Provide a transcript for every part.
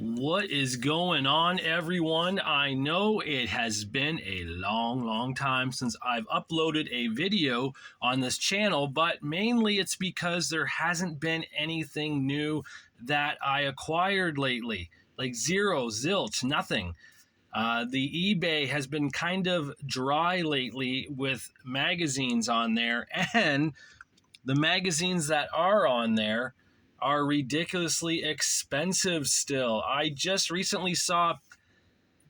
What is going on, everyone? I know it has been a long time since I've uploaded a video on this channel, but mainly it's because there hasn't been anything new that I acquired lately. Like zero, zilch, nothing. The eBay has been kind of dry lately with magazines on there, and the magazines that are on there are ridiculously expensive still. I just recently saw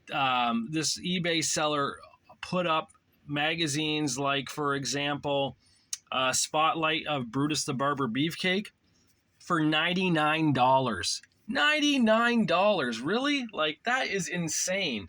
this eBay seller put up magazines like, for example, Spotlight of Brutus the Barber Beefcake for $99. $99, really? Like, that is insane.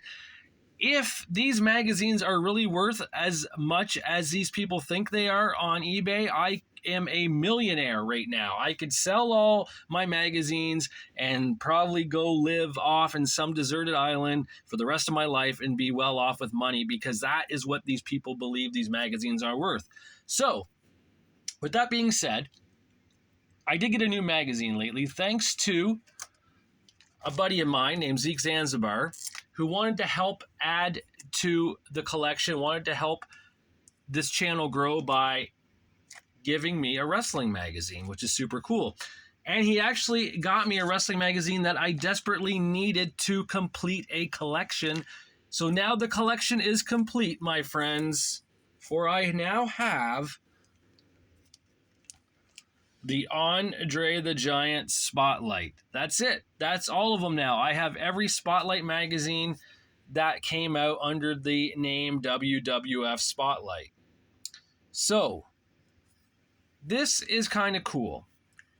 If these magazines are really worth as much as these people think they are on eBay, I am a millionaire right now. I could sell all my magazines and probably go live off in some deserted island for the rest of my life and be well off with money, because that is what these people believe these magazines are worth. So, with that being said, I did get a new magazine lately thanks to a buddy of mine named Zeke Zanzibar, who wanted to help add to the collection, wanted to help this channel grow by giving me a wrestling magazine, which is super cool. And he actually got me a wrestling magazine that I desperately needed to complete a collection. So now the collection is complete, my friends, for I now have the Andre the Giant Spotlight. That's it. That's all of them now. I have every Spotlight magazine that came out under the name WWF Spotlight. So, this is kind of cool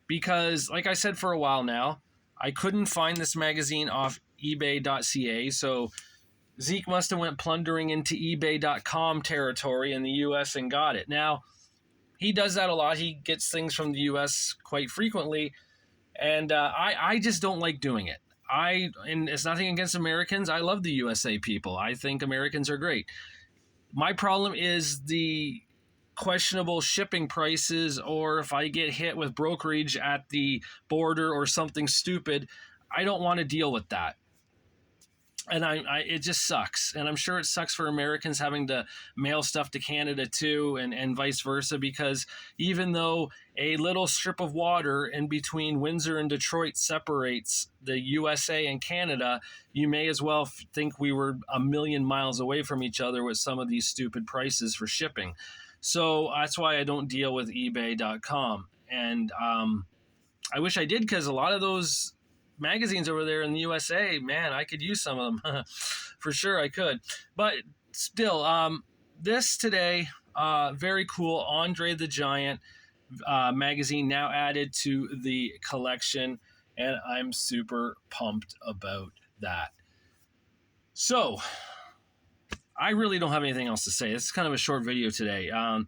because, like I said for a while now, I couldn't find this magazine off ebay.ca, so Zeke must have went plundering into ebay.com territory in the US and got it. Now, he does that a lot. He gets things from the U.S. quite frequently, and I just don't like doing it. And it's nothing against Americans. I love the USA people. I think Americans are great. My problem is the questionable shipping prices, or if I get hit with brokerage at the border or something stupid, I don't want to deal with that. And it just sucks. And I'm sure it sucks for Americans having to mail stuff to Canada too, and vice versa, because even though a little strip of water in between Windsor and Detroit separates the USA and Canada, you may as well think we were a million miles away from each other with some of these stupid prices for shipping. So that's why I don't deal with ebay.com. And I wish I did, because a lot of those magazines over there in the USA, man, I could use some of them. For sure I could. But still, this today, very cool, Andre the Giant magazine now added to the collection, and I'm super pumped about that. So, I really don't have anything else to say. This is kind of a short video today. I'm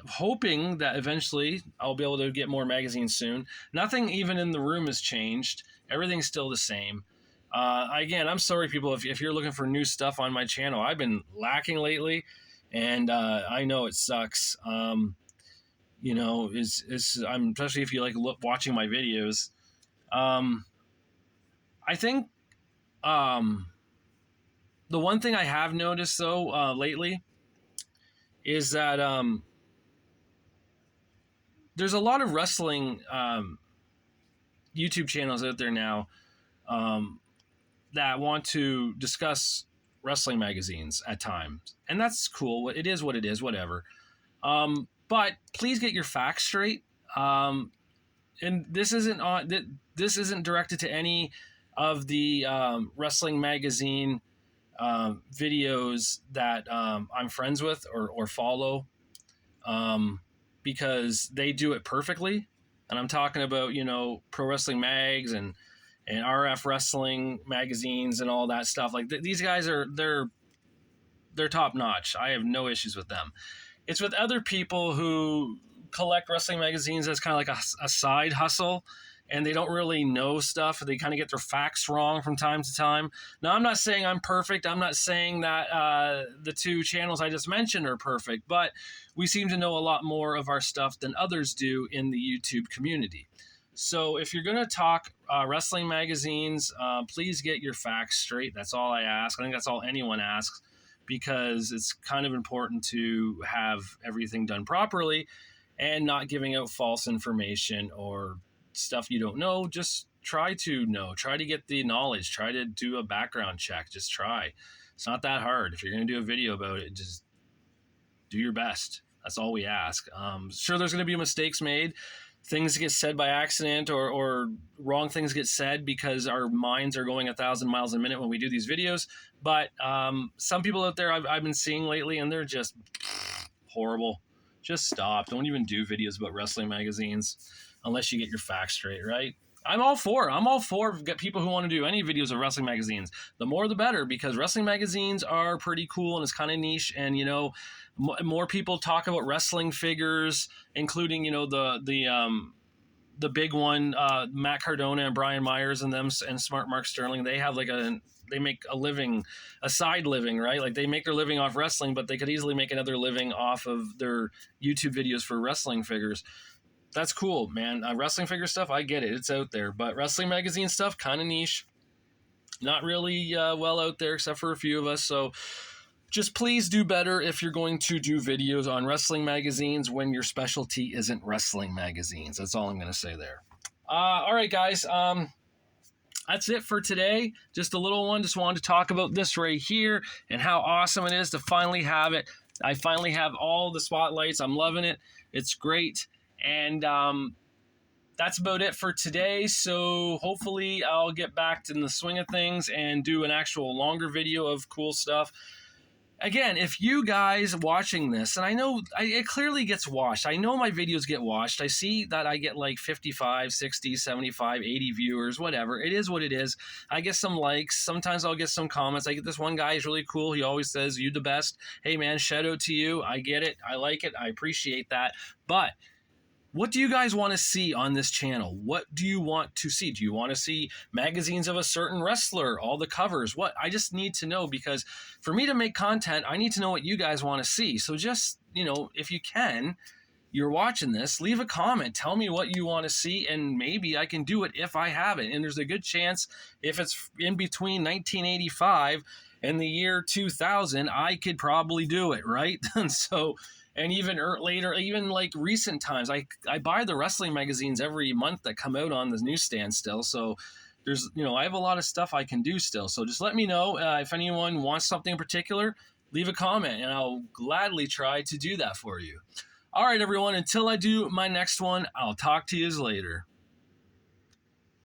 hoping that eventually I'll be able to get more magazines soon. Nothing even in the room has changed. Everything's still the same. Again, I'm sorry, people, if you're looking for new stuff on my channel. I've been lacking lately, and I know it sucks. I'm especially if you like watching my videos. I think the one thing I have noticed, though, lately is that there's a lot of wrestling YouTube channels out there now that want to discuss wrestling magazines at times. And that's cool. It is what it is, whatever. But please get your facts straight. And this isn't directed to any of the wrestling magazine videos that I'm friends with or follow, because they do it perfectly. And I'm talking about, Pro Wrestling Mags and RF Wrestling magazines and all that stuff. Like these guys they're top notch. I have no issues with them. It's with other people who collect wrestling magazines as kind of like a side hustle, and they don't really know stuff. They kind of get their facts wrong from time to time. Now, I'm not saying I'm perfect. I'm not saying that the two channels I just mentioned are perfect, but we seem to know a lot more of our stuff than others do in the YouTube community. So if you're going to talk wrestling magazines, please get your facts straight. That's all I ask. I think that's all anyone asks, because it's kind of important to have everything done properly and not giving out false information or stuff you don't know. Just try to know. Try to get the knowledge. Try to do a background check. Just try. It's not that hard. If you're going to do a video about it, just do your best. That's all we ask. Sure, there's going to be mistakes made. Things get said by accident, or wrong things get said because our minds are going 1,000 miles a minute when we do these videos. But some people out there I've been seeing lately, and they're just horrible. Just stop. Don't even do videos about wrestling magazines unless you get your facts straight, right? I'm all for get people who want to do any videos of wrestling magazines. The more the better, because wrestling magazines are pretty cool and it's kind of niche. And, you know, more people talk about wrestling figures, including, you know, the big one, Matt Cardona and Brian Myers and them, and Smart Mark Sterling. They have they make a living, a side living, right? Like they make their living off wrestling, but they could easily make another living off of their YouTube videos for wrestling figures. That's cool, man. Wrestling figure stuff, I get it. It's out there. But wrestling magazine stuff, kind of niche. Not really well out there, except for a few of us. So just please do better if you're going to do videos on wrestling magazines when your specialty isn't wrestling magazines. That's all I'm going to say there. All right, guys. That's it for today. Just a little one. Just wanted to talk about this right here and how awesome it is to finally have it. I finally have all the spotlights. I'm loving it. It's great. And that's about it for today. So hopefully I'll get back in the swing of things and do an actual longer video of cool stuff. Again, if you guys watching this, and I know it clearly gets watched. I know my videos get watched. I see that I get like 55, 60, 75, 80 viewers, whatever. It is what it is. I get some likes. Sometimes I'll get some comments. I get this one guy, he's really cool. He always says, "You the best." Hey man, shout out to you. I get it. I like it. I appreciate that. But what do you guys want to see on this channel? What do you want to see? Do you want to see magazines of a certain wrestler, all the covers? What? I just need to know, because for me to make content, I need to know what you guys want to see. So just, you know, if you can, you're watching this, leave a comment. Tell me what you want to see, and maybe I can do it if I have it. And there's a good chance if it's in between 1985 and the year 2000, I could probably do it, right? And so... And even later, even like recent times, I buy the wrestling magazines every month that come out on the newsstand still. So there's, you know, I have a lot of stuff I can do still. So just let me know if anyone wants something in particular, leave a comment and I'll gladly try to do that for you. All right, everyone, until I do my next one, I'll talk to you later.